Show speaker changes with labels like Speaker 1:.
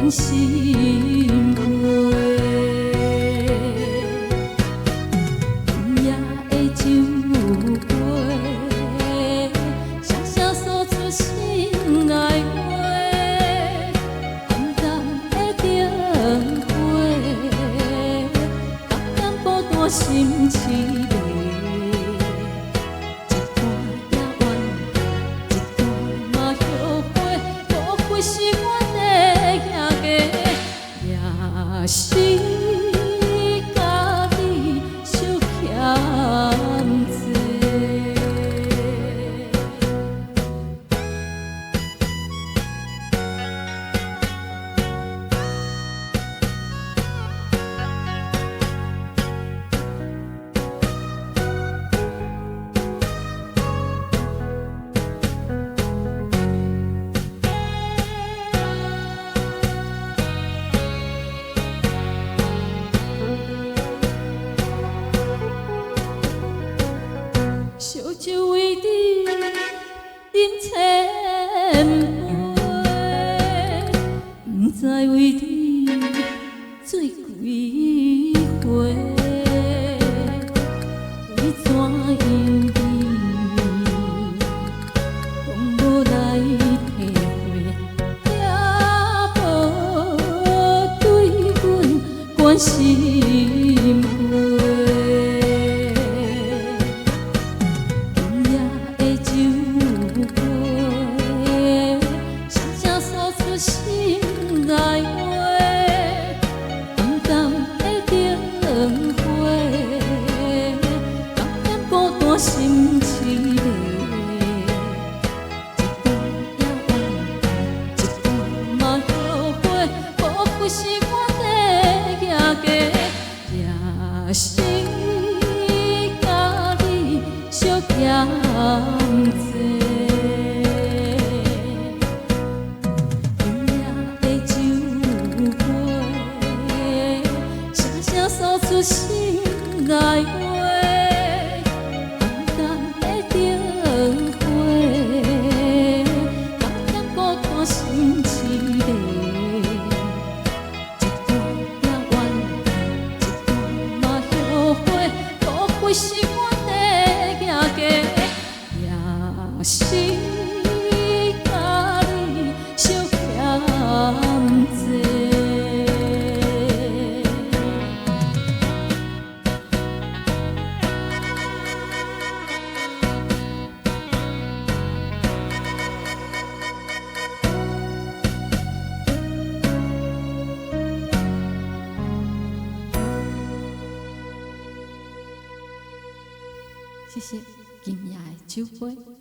Speaker 1: 关心花。今夜的酒杯，双双诉出心内话。暗淡的灯火，感染孤单心凄迷。 是阮的行家，也是家己受欠罪。烧酒为你饮千杯，不知为你醉几回。为怎样你拢无来体会，也无对阮关心花。 心内话，暗淡的灯火，感染孤单心凄迷。一段也怨，一段嘛后悔，无愧是阮的行家，也是家己受欠罪。 诉出心内话，暗淡的灯火，感染孤单心凄迷。一段也怨，一段嘛后悔，无愧是阮的行家，也是家己受欠罪。 谢谢今夜的酒杯。